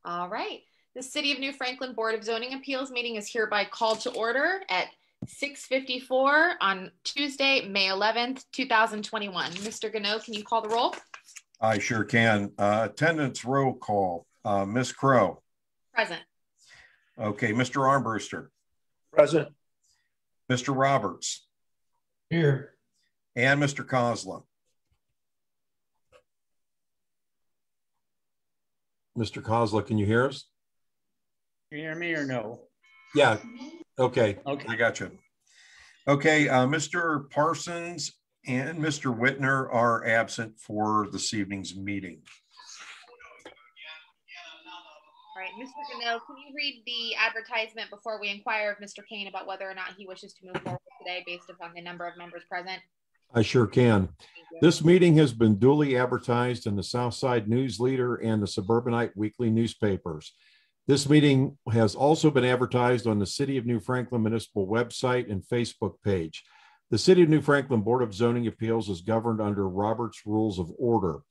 All right. The City of New Franklin Board of Zoning Appeals meeting is hereby called to order at 6:54 on Tuesday, May 11th, 2021. Mr. Gano, can you call the roll? I sure can. Attendance roll call. Ms. Crow. Present. Okay. Mr. Armbruster. Present. Mr. Roberts. Here. And Mr. Kozla. Mr. Kozla, can you hear us? Can you hear me or no? Yeah. Okay. Okay. I got you. Okay. Mr. Parsons and Mr. Whitner are absent for this evening's meeting. All right, Mr. Gano, can you read the advertisement before we inquire of Mr. Kane about whether or not he wishes to move forward today based upon the number of members present? I sure can. This meeting has been duly advertised in the Southside News Leader and the Suburbanite Weekly newspapers. This meeting has also been advertised on the City of New Franklin Municipal website and Facebook page. The City of New Franklin Board of Zoning Appeals is governed under Robert's Rules of Order.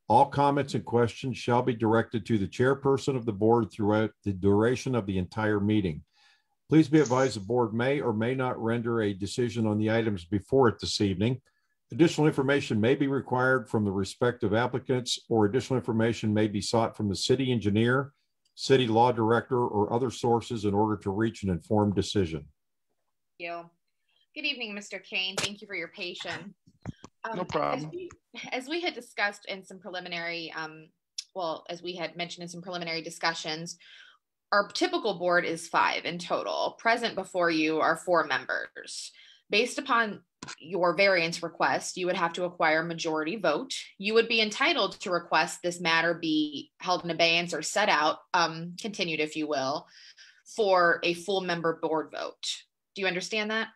All comments and questions shall be directed to the chairperson of the board throughout the duration of the entire meeting. Please be advised the board may or may not render a decision on the items before it this evening. Additional information may be required from the respective applicants, or additional information may be sought from the city engineer, city law director, or other sources in order to reach an informed decision. Thank you. Good evening, Mr. Kane. Thank you for your patience. No problem. As we had discussed in some preliminary, as we had mentioned in some preliminary discussions, our typical board is 5 in total. Present before you are 4 members. Based upon your variance request, you would have to acquire a majority vote. You would be entitled to request this matter be held in abeyance or set out, continued, if you will, for a full member board vote. Do you understand that?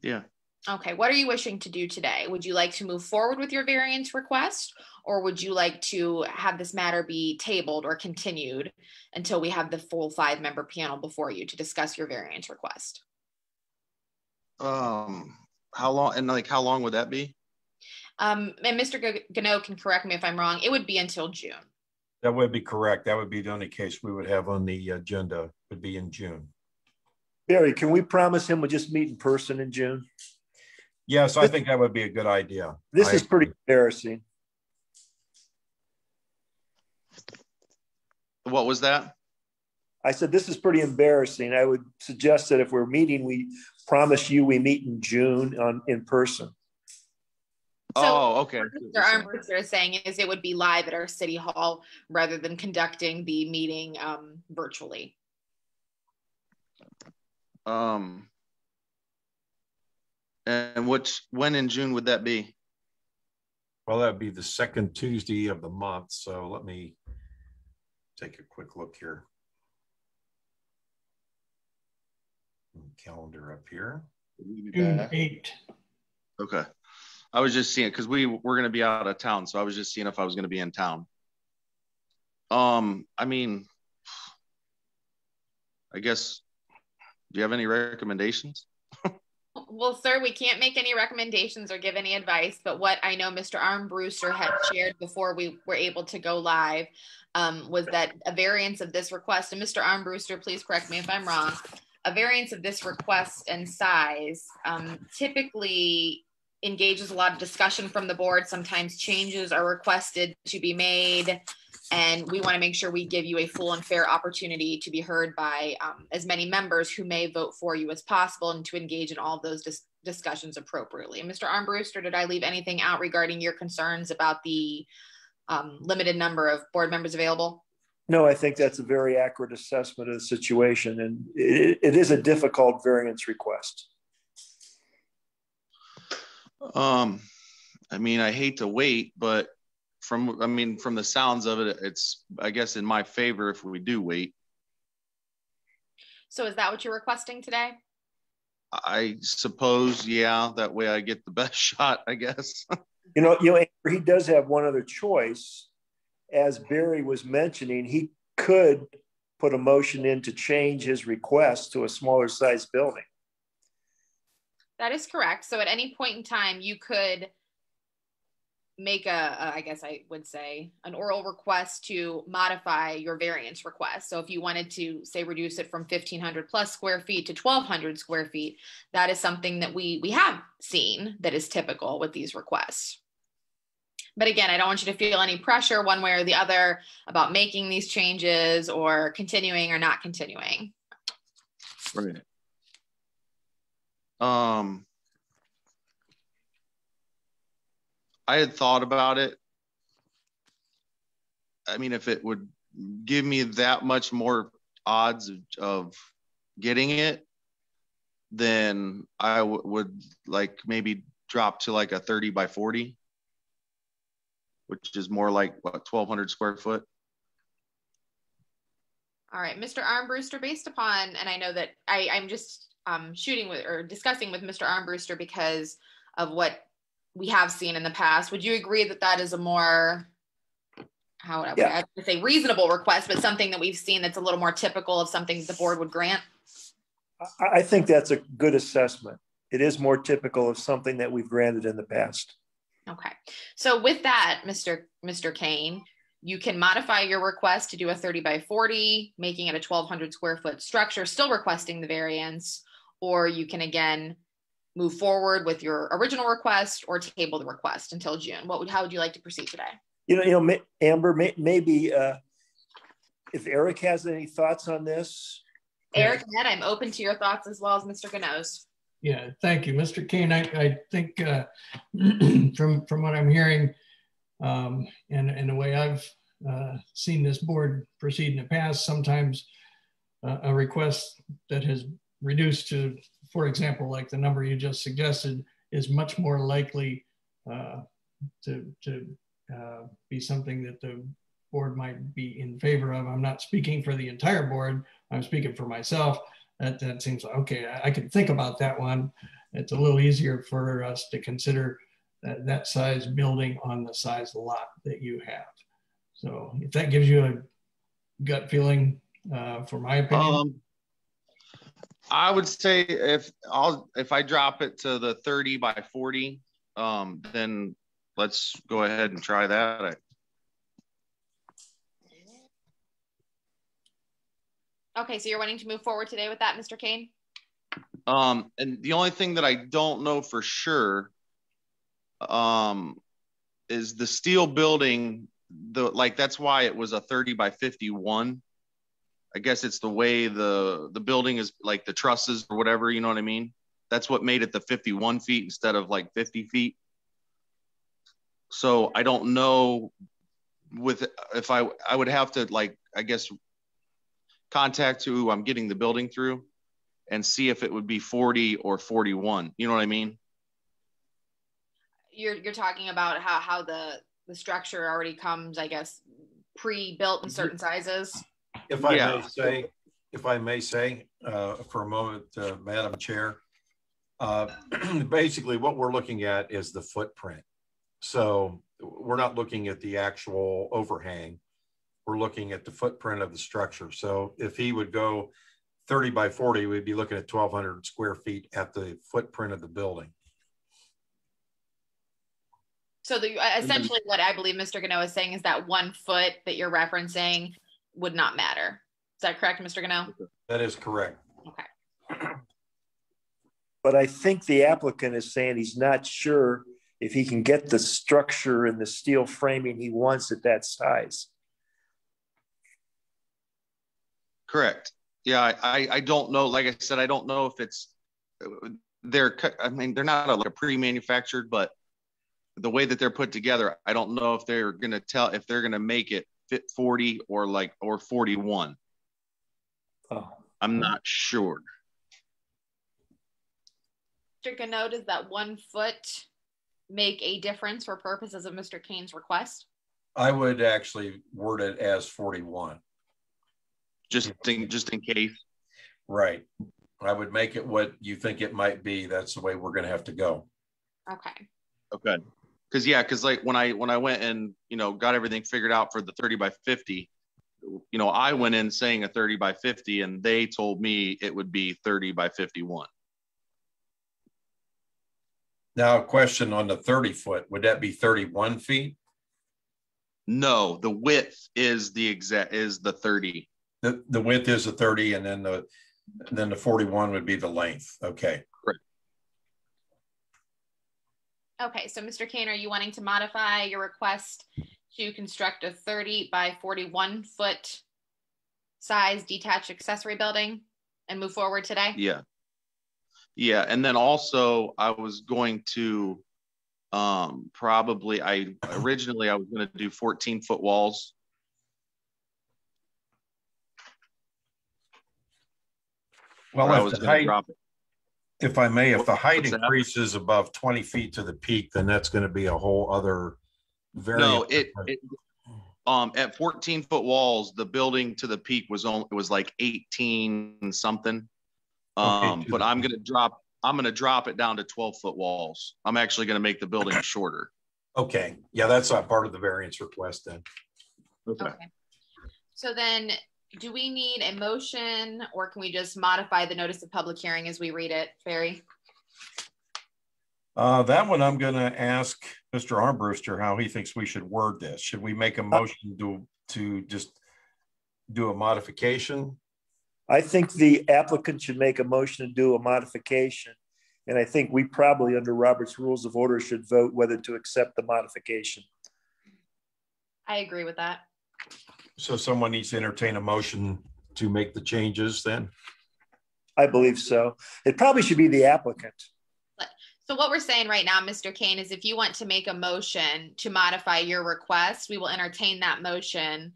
Yeah. Okay, what are you wishing to do today? Would you like to move forward with your variance request, or would you like to have this matter be tabled or continued until we have the full 5-member panel before you to discuss your variance request? How long, and like how long would that be? And Mr. Gano can correct me if I'm wrong. It would be until June. That would be correct. That would be the only case we would have on the agenda, would be in June. Barry, can we promise him we'll just meet in person in June? Yes, I think that would be a good idea. This is pretty embarrassing. What was that? I said, this is pretty embarrassing. I would suggest that if we're meeting, we promise you we meet in June in person. Oh, okay. Mr. Armbruster is saying is it would be live at our city hall rather than conducting the meeting virtually. And when in June would that be? Well, that would be the second Tuesday of the month. So let me take a quick look here. Calendar up here. June 8th. Okay. I was just seeing, because we're going to be out of town. So I was just seeing if I was going to be in town. I mean, I guess, do you have any recommendations? Well, sir, we can't make any recommendations or give any advice, but what I know Mr. Armbruster had shared before we were able to go live was that a variance of this request, and Mr. Armbruster, please correct me if I'm wrong, a variance of this request and size typically engages a lot of discussion from the board. Sometimes changes are requested to be made, and we want to make sure we give you a full and fair opportunity to be heard by as many members who may vote for you as possible, and to engage in all of those discussions appropriately. And Mr. Armbruster, did I leave anything out regarding your concerns about the limited number of board members available? No, I think that's a very accurate assessment of the situation, and it is a difficult variance request. I mean, I hate to wait, but from the sounds of it, it's, I guess, in my favor if we do wait. So is that what you're requesting today? I suppose, yeah, that way I get the best shot, I guess. You know, he does have one other choice. As Barry was mentioning, he could put a motion in to change his request to a smaller size building. That is correct. So at any point in time, you could make I guess I would say, an oral request to modify your variance request. So if you wanted to say reduce it from 1,500 plus square feet to 1,200 square feet, that is something that we have seen that is typical with these requests. But again, I don't want you to feel any pressure one way or the other about making these changes or continuing or not continuing. Right. I had thought about it. I mean, if it would give me that much more odds of getting it, then I would like maybe drop to like a 30 by 40, which is more like what, 1,200 square foot. All right, Mr. Armbruster, based upon, and I know that I'm just shooting with or discussing with Mr. Armbruster because of what we have seen in the past. Would you agree that that is a more, how would I say, reasonable request, but something that we've seen that's a little more typical of something the board would grant? I think that's a good assessment. It is more typical of something that we've granted in the past. Okay. So with that, Mr. Kane, you can modify your request to do a 30 by 40, making it a 1,200 square foot structure, still requesting the variance, or you can again move forward with your original request or table the request until June. How would you like to proceed today? Amber, maybe if Eric has any thoughts on this. Eric, Ned, I'm open to your thoughts as well as Mr. Gano's. Yeah, thank you, Mr. Kane. I think from what I'm hearing and the way I've seen this board proceed in the past, sometimes a request that has reduced to, for example, like the number you just suggested, is much more likely to be something that the board might be in favor of. I'm not speaking for the entire board. I'm speaking for myself. That seems like, okay, I can think about that one. It's a little easier for us to consider that size building on the size lot that you have. So if that gives you a gut feeling, for my opinion. I would say if I drop it to the 30 by 40, then let's go ahead and try that. Okay, so you're wanting to move forward today with that, Mr. Kane? And the only thing that I don't know for sure is the steel building, that's why it was a 30 by 51. I guess it's the way the building is, like the trusses or whatever, you know what I mean? That's what made it the 51 feet instead of like 50 feet. So I don't know if I would have to, like, I guess, contact who I'm getting the building through and see if it would be 40 or 41. You know what I mean? You're talking about how the structure already comes, I guess, pre-built in certain sizes. If I may say for a moment, Madam Chair, basically what we're looking at is the footprint. So we're not looking at the actual overhang. We're looking at the footprint of the structure. So if he would go 30 by 40, we'd be looking at 1,200 square feet at the footprint of the building. So essentially what I believe Mr. Gano is saying is that 1 foot that you're referencing would not matter. Is that correct, Mr. Gano? That is correct. Okay. But I think the applicant is saying he's not sure if he can get the structure and the steel framing he wants at that size. Correct. Yeah, I don't know. Like I said, I don't know if it's they're not like a pre-manufactured, but the way that they're put together, I don't know if they're going to make it fit 40 or 41. Oh. I'm not sure. Mr. Gano, does that 1 foot make a difference for purposes of Mr. Kane's request? I would actually word it as 41. Just in case. Right. I would make it what you think it might be. That's the way we're going to have to go. Okay. Okay. Because like when I went and, got everything figured out for the 30 by 50, I went in saying a 30 by 50 and they told me it would be 30 by 51. Now, a question on the 30 foot, would that be 31 feet? No, the width is the 30. The width is the 30, and then the 41 would be the length. Okay. Correct. Okay, so Mr. Kane, are you wanting to modify your request to construct a 30 by 41 foot size detached accessory building and move forward today? Yeah. Yeah. And then also I was going to originally I was going to do 14-foot walls. Well, I was going to drop it. If I may, if the height increases above 20 feet to the peak, then that's going to be a whole other variable. No, at 14-foot walls, the building to the peak was like 18 something. But I'm going to drop it down to 12-foot walls. I'm actually going to make the building shorter. Okay. Yeah, that's not part of the variance request then. Okay. So then do we need a motion, or can we just modify the notice of public hearing as we read it, Barry? That one I'm going to ask Mr. Armbruster how he thinks we should word this. Should we make a motion to just do a modification? I think the applicant should make a motion to do a modification. And I think we probably, under Robert's Rules of Order, should vote whether to accept the modification. I agree with that. So someone needs to entertain a motion to make the changes then? I believe so. It probably should be the applicant. So what we're saying right now, Mr. Kane, is if you want to make a motion to modify your request, we will entertain that motion,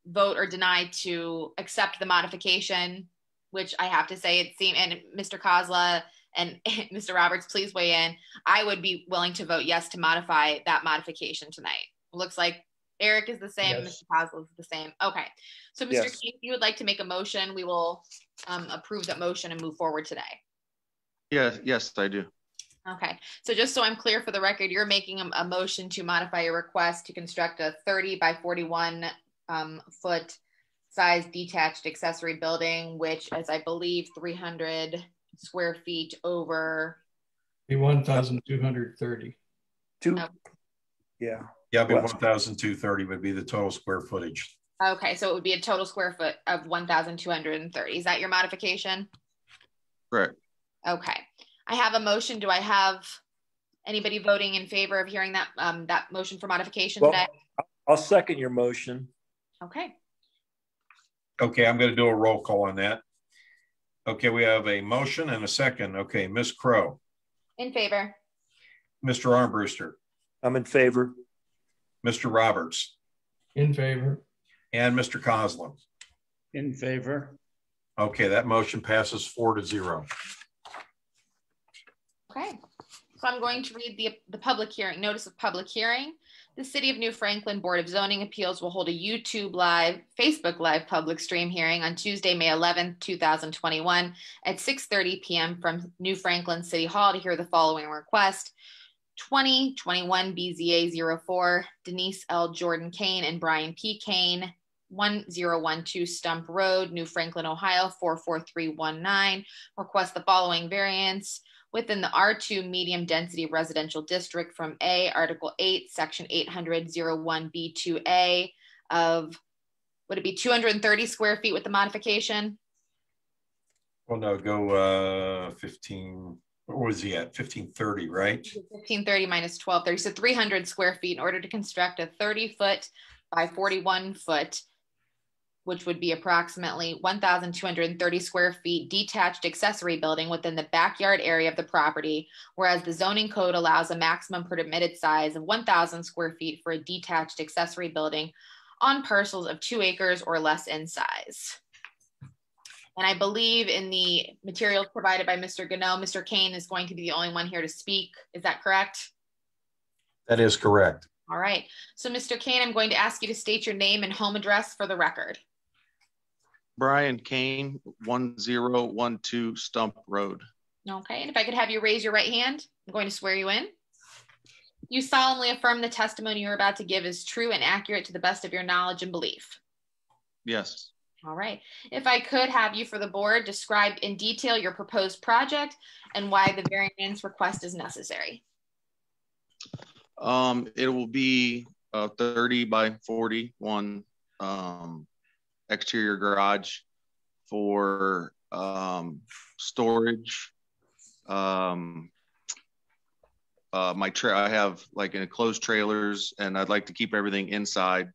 vote or deny to accept the modification, which I have to say it seemed, and Mr. Kozla and Mr. Roberts, please weigh in. I would be willing to vote yes to modify that modification tonight. It looks like Eric is the same, yes. Mr. Kozla is the same. Okay. So Mr. Yes. Kane, if you would like to make a motion, we will approve that motion and move forward today. Yes, I do. Okay, so just so I'm clear for the record, you're making a motion to modify your request to construct a 30 by 41 foot size detached accessory building, which is, I believe, 300 square feet over. 1,230. Yeah. Yeah, 1,230 would be the total square footage. Okay, so it would be a total square foot of 1,230. Is that your modification? Correct. Okay. I have a motion. Do I have anybody voting in favor of hearing that that motion for modification today? I'll second your motion. Okay. Okay, I'm going to do a roll call on that. Okay, we have a motion and a second. Okay, Ms. Crow. In favor. Mr. Armbruster. I'm in favor. Mr. Roberts. In favor. And Mr. Kozlin. In favor. Okay, that motion passes 4-0. Okay, so I'm going to read the public hearing, notice of public hearing. The City of New Franklin Board of Zoning Appeals will hold a Facebook Live public stream hearing on Tuesday, May 11th, 2021 at 6:30 p.m. from New Franklin City Hall to hear the following request. 2021 BZA 04, Denise L. Jordan Kane and Brian P. Kane, 1012 Stump Road, New Franklin, Ohio, 44319. Request the following variance within the R2 medium density residential district from A, Article 8, Section 800-01B2A of, would it be 230 square feet with the modification? Well, no, go 15, what was he at? 1530, right? 1530 minus 1230, so 300 square feet in order to construct a 30 foot by 41 foot, which would be approximately 1,230 square feet detached accessory building within the backyard area of the property, whereas the zoning code allows a maximum permitted size of 1,000 square feet for a detached accessory building on parcels of 2 acres or less in size. And I believe in the materials provided by Mr. Gano, Mr. Kane is going to be the only one here to speak. Is that correct? That is correct. All right. So Mr. Kane, I'm going to ask you to state your name and home address for the record. Brian Kane, 1012 Stump Road. Okay, and if I could have you raise your right hand, I'm going to swear you in. You solemnly affirm the testimony you're about to give is true and accurate to the best of your knowledge and belief. Yes. All right. If I could have you for the board describe in detail your proposed project and why the variance request is necessary. It will be a 30 by 41 exterior garage for storage. I have like enclosed trailers, and I'd like to keep everything inside.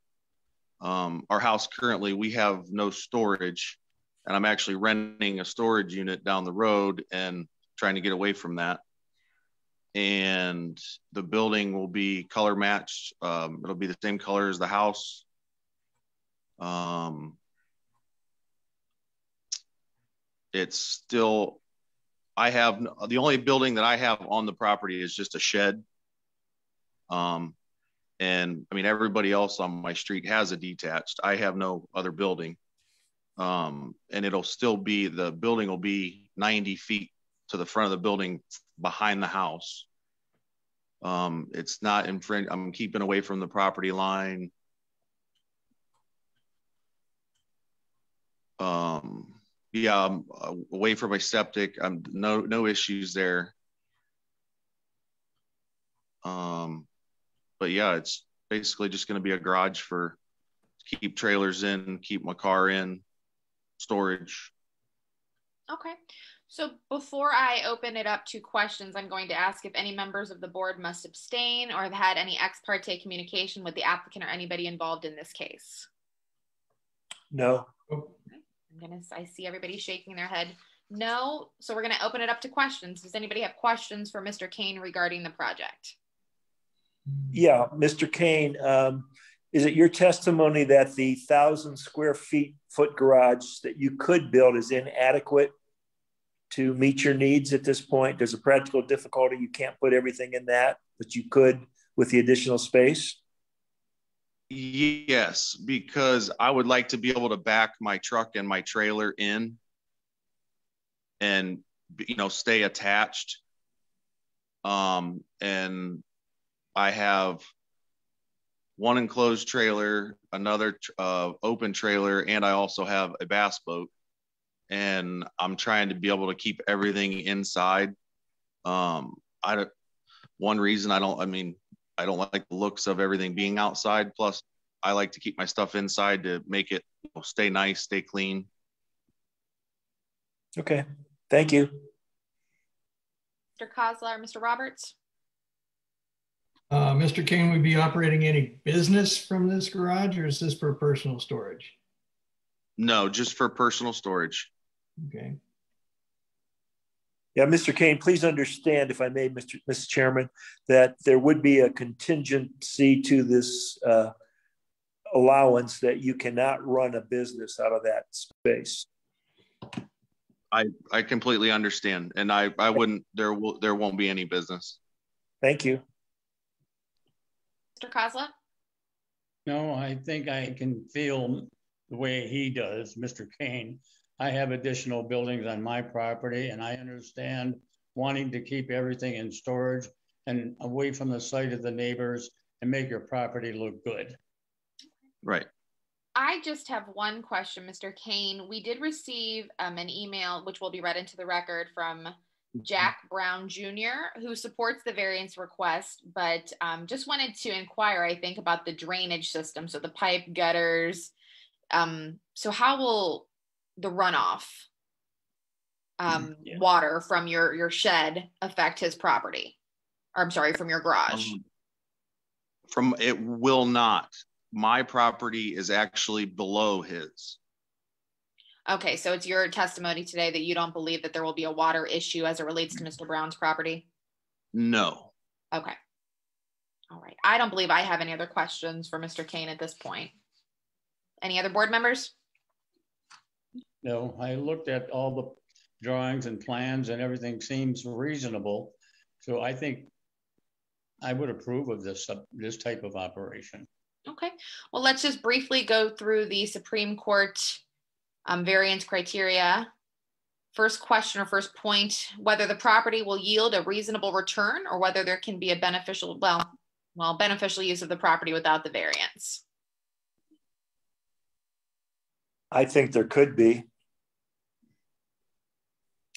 Our house currently, we have no storage, and I'm actually renting a storage unit down the road and trying to get away from that. And the building will be color matched. It'll be the same color as the house. It's still, I have, the only building that I have on the property is just a shed. And I mean, everybody else on my street has a detached. I have no other building. And it'll still be, the building will be 90 feet to the front of the building behind the house. It's not infringed. I'm keeping away from the property line. Yeah, I'm away from my septic. I'm no issues there. But yeah, it's basically just going to be a garage for keep trailers in, keep my car in, storage. Okay. So before I open it up to questions, I'm going to ask if any members of the board must abstain or have had any ex parte communication with the applicant or anybody involved in this case. No. I see everybody shaking their head. No. So we're going to open it up to questions. Does anybody have questions for Mr. Kane regarding the project? Yeah, Mr. Kane, is it your testimony that the 1,000 square foot garage that you could build is inadequate to meet your needs at this point? There's a practical difficulty. You can't put everything in that, but you could with the additional space? Yes, because I would like to be able to back my truck and my trailer in and, you know, stay attached. And I have one enclosed trailer, another open trailer, and I also have a bass boat. And I'm trying to be able to keep everything inside. One reason I don't like the looks of everything being outside. Plus, I like to keep my stuff inside to make it stay nice, stay clean. Okay, thank you. Mr. Kozla or Mr. Roberts? Mr. Kane, would be operating any business from this garage, or is this for personal storage? No, just for personal storage. Okay. Yeah, Mr. Kane, please understand, if I may, Mr. Chairman, that there would be a contingency to this allowance that you cannot run a business out of that space. I completely understand, and I wouldn't. There won't be any business. Thank you. Mr. Kozla? No, I think I can feel the way he does, Mr. Kane. I have additional buildings on my property, and I understand wanting to keep everything in storage and away from the sight of the neighbors and make your property look good. Right. I just have one question, Mr. Kane. We did receive an email, which will be read into the record, from Jack Brown Jr., who supports the variance request, but just wanted to inquire, I think, about the drainage system. So the pipe, gutters. So how will the runoff water from your shed affect his property? Or I'm sorry, from your garage? It will not. My property is actually below his. Okay, so it's your testimony today that you don't believe that there will be a water issue as it relates to Mr. Brown's property? No. Okay. All right. I don't believe I have any other questions for Mr. Kane at this point. Any other board members? No, I looked at all the drawings and plans and everything seems reasonable. So I think I would approve of this type of operation. Okay. Well, let's just briefly go through the Supreme Court variance criteria. First question or first point, whether the property will yield a reasonable return or whether there can be a beneficial use of the property without the variance. I think there could be.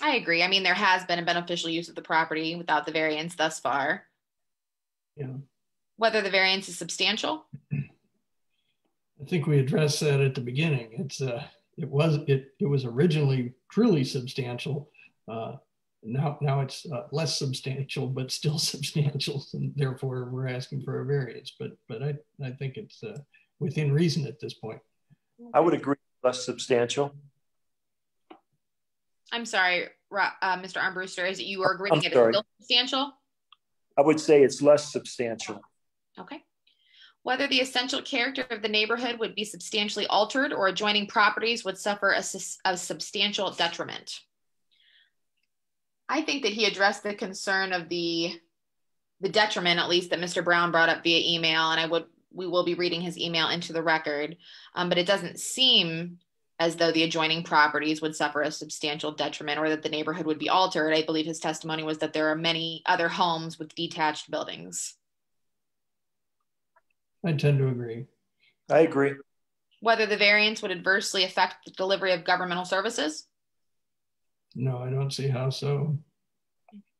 I agree. I mean, there has been a beneficial use of the property without the variance thus far. Yeah. Whether the variance is substantial. I think we addressed that at the beginning. It was originally truly substantial. Now it's less substantial, but still substantial, and therefore we're asking for a variance. But I think it's within reason at this point. I would agree, less substantial. I'm sorry, Mr. Armbruster, is it you are agreeing it's still substantial? I would say it's less substantial. Okay. Whether the essential character of the neighborhood would be substantially altered or adjoining properties would suffer a substantial detriment. I think that he addressed the concern of the detriment, at least that Mr. Brown brought up via email, and we will be reading his email into the record, but it doesn't seem as though the adjoining properties would suffer a substantial detriment or that the neighborhood would be altered. I believe his testimony was that there are many other homes with detached buildings. I tend to agree. I agree. Whether the variance would adversely affect the delivery of governmental services? No, I don't see how so.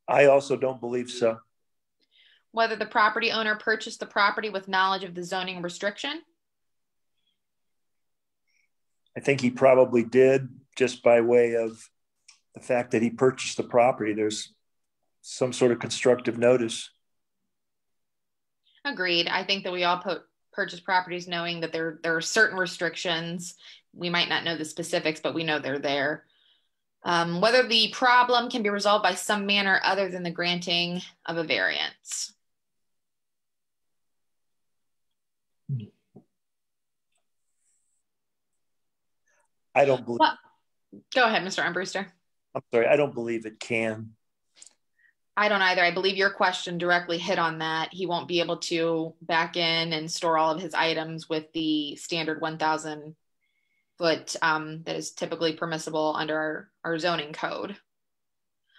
I also don't believe so. Whether the property owner purchased the property with knowledge of the zoning restriction? I think he probably did, just by way of the fact that he purchased the property. There's some sort of constructive notice. Agreed. I think that we all purchase properties knowing that there are certain restrictions. We might not know the specifics, but we know they're there. Whether the problem can be resolved by some manner other than the granting of a variance. I don't believe. Well, go ahead, Mr. Armbruster. I'm sorry. I don't believe it can. I don't either. I believe your question directly hit on that. He won't be able to back in and store all of his items with the standard 1,000 foot that is typically permissible under our zoning code.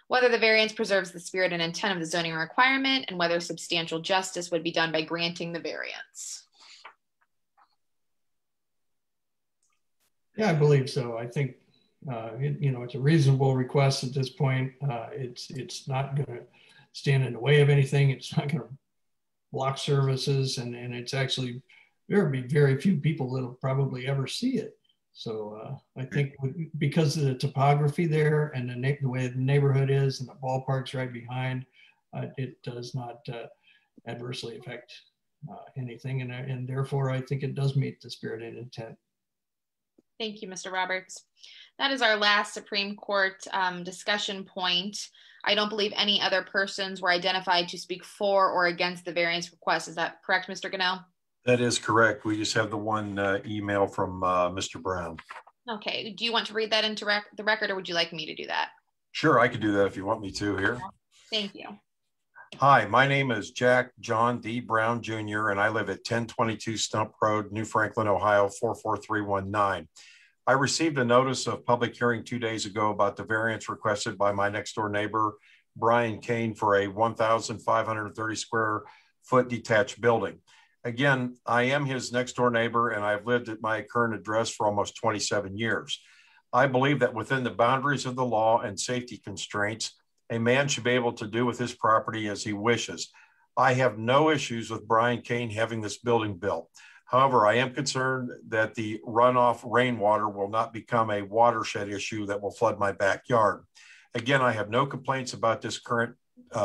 Whether the variance preserves the spirit and intent of the zoning requirement, and whether substantial justice would be done by granting the variance. Yeah, I believe so. I think it's a reasonable request at this point. It's not going to stand in the way of anything. It's not going to block services, and it's actually, there will be very few people that'll probably ever see it. So I think because of the topography there and the way the neighborhood is and the ballpark's right behind, it does not adversely affect anything, and therefore I think it does meet the spirit and intent. Thank you, Mr. Roberts. That is our last Supreme Court discussion point. I don't believe any other persons were identified to speak for or against the variance request. Is that correct, Mr. Gannell? That is correct. We just have the one email from Mr. Brown. Okay. Do you want to read that into the record, or would you like me to do that? Sure, I could do that if you want me to here. Thank you. Hi, my name is Jack John D. Brown Jr., and I live at 1022 Stump Road, New Franklin, Ohio, 44319. I received a notice of public hearing 2 days ago about the variance requested by my next door neighbor, Brian Kane, for a 1,530 square foot detached building. Again, I am his next door neighbor, and I've lived at my current address for almost 27 years. I believe that within the boundaries of the law and safety constraints, a man should be able to do with his property as he wishes. I have no issues with Brian Kane having this building built. However, I am concerned that the runoff rainwater will not become a watershed issue that will flood my backyard. Again, I have no complaints about this current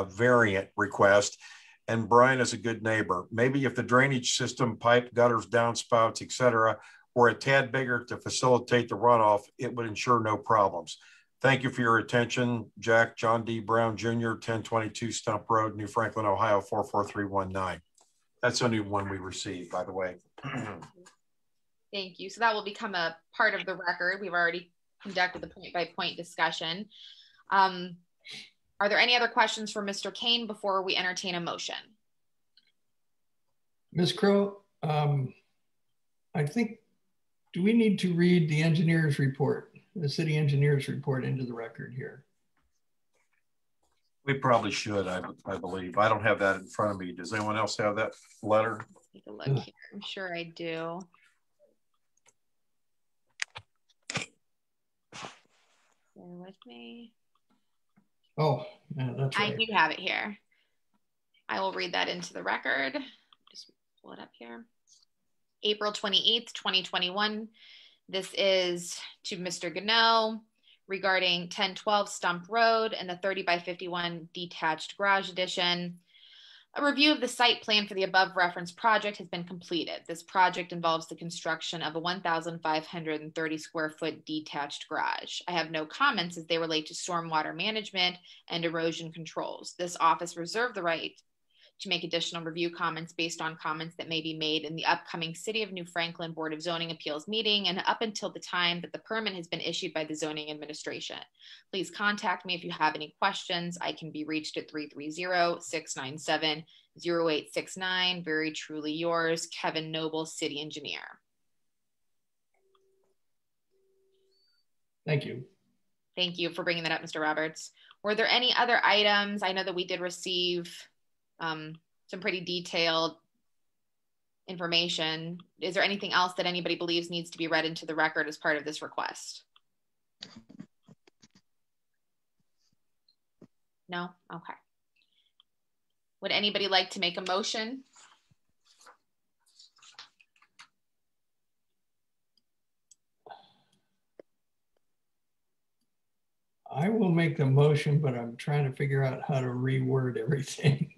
variant request, and Brian is a good neighbor. Maybe if the drainage system, pipe, gutters, downspouts, etc., were a tad bigger to facilitate the runoff, it would ensure no problems. Thank you for your attention. Jack John D. Brown Jr., 1022 Stump Road, New Franklin, Ohio, 44319. That's a new one we received, by the way. Thank you. So that will become a part of the record. We've already conducted the point-by-point discussion. Are there any other questions for Mr. Kane before we entertain a motion? Ms. Crow, I think, do we need to read the engineer's report, the city engineer's report, into the record here? We probably should, I believe. I don't have that in front of me. Does anyone else have that letter? Take a look here. I'm sure I do. Bear with me. Oh, yeah, that's right. I do have it here. I will read that into the record. Just pull it up here. April 28th, 2021. This is to Mr. Gano regarding 1012 Stump Road and the 30 by 51 detached garage addition. A review of the site plan for the above referenced project has been completed. This project involves the construction of a 1,530 square foot detached garage. I have no comments as they relate to stormwater management and erosion controls. This office reserved the right to make additional review comments based on comments that may be made in the upcoming City of New Franklin Board of Zoning Appeals meeting and up until the time that the permit has been issued by the zoning administration. Please contact me if you have any questions. I can be reached at 330-697-0869. Very truly yours, Kevin Noble, City Engineer. Thank you. Thank you for bringing that up, Mr. Roberts. Were there any other items? I know that we did receive some pretty detailed information. Is there anything else that anybody believes needs to be read into the record as part of this request? No? Okay. Would anybody like to make a motion? I will make the motion, but I'm trying to figure out how to reword everything.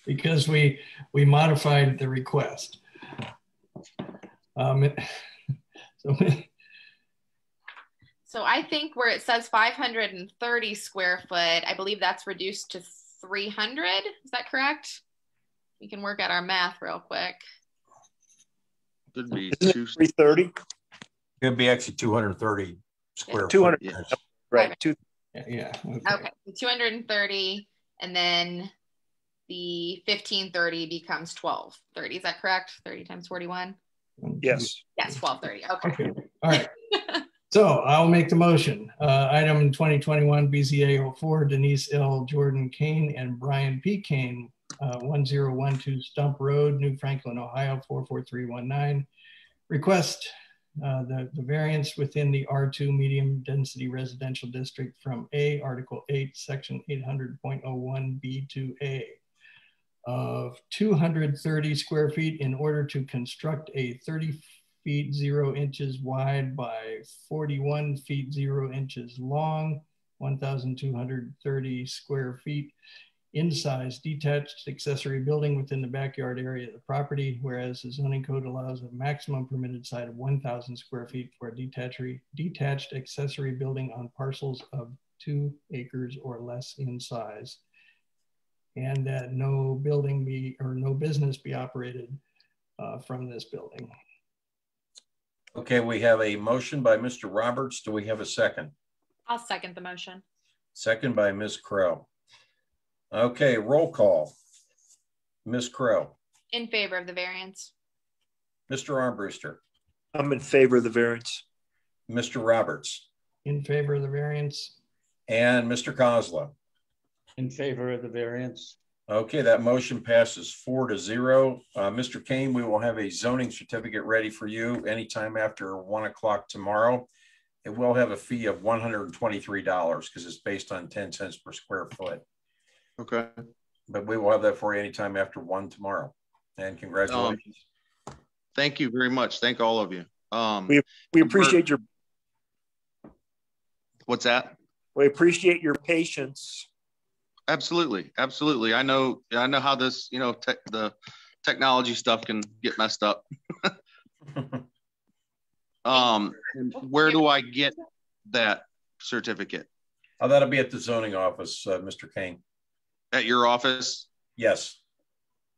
Because we modified the request. So I think where it says 530 square foot, I believe that's reduced to 300. Is that correct? We can work out our math real quick. Could be 330. It'd be actually 230 square 200. foot. Yeah. Right. Yeah. Okay. So 230. And then the 1530 becomes 1230. Is that correct? 30 times 41? Yes. Yes, 1230. Okay. All right. So I'll make the motion. Item 2021 BZA 04, Denise L. Jordan Kane and Brian P. Kane, 1012 Stump Road, New Franklin, Ohio, 44319. Request the variance within the R2 medium density residential district from A, Article 8, Section 800.01 B to A of 230 square feet in order to construct a 30 feet 0 inches wide by 41 feet 0 inches long, 1,230 square feet in size detached accessory building within the backyard area of the property, whereas the zoning code allows a maximum permitted site of 1,000 square feet for a detached accessory building on parcels of 2 acres or less in size, and that no building be or no business be operated from this building. Okay, we have a motion by Mr. Roberts. Do we have a second? I'll second the motion. Second by Ms. Crow. Okay, roll call. Ms. Crow. In favor of the variance. Mr. Armbruster. I'm in favor of the variance. Mr. Roberts. In favor of the variance. And Mr. Kozla. In favor of the variance. Okay, that motion passes 4-0. Mr. Kane, we will have a zoning certificate ready for you anytime after 1 o'clock tomorrow. It will have a fee of $123 because it's based on 10 cents per square foot. Okay. But we will have that for you anytime after 1 tomorrow. And congratulations. Thank you very much. Thank all of you. We appreciate your. What's that? We appreciate your patience. Absolutely. Absolutely. I know how this, the technology stuff can get messed up. Where do I get that certificate? Oh, that'll be at the zoning office, Mr. Kane. At your office? Yes.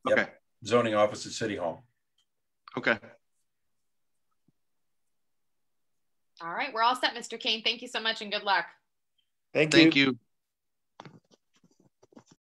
Yep. Okay. Zoning office at City Hall. Okay. All right. We're all set, Mr. Kane. Thank you so much and good luck. Thank you. Thank you.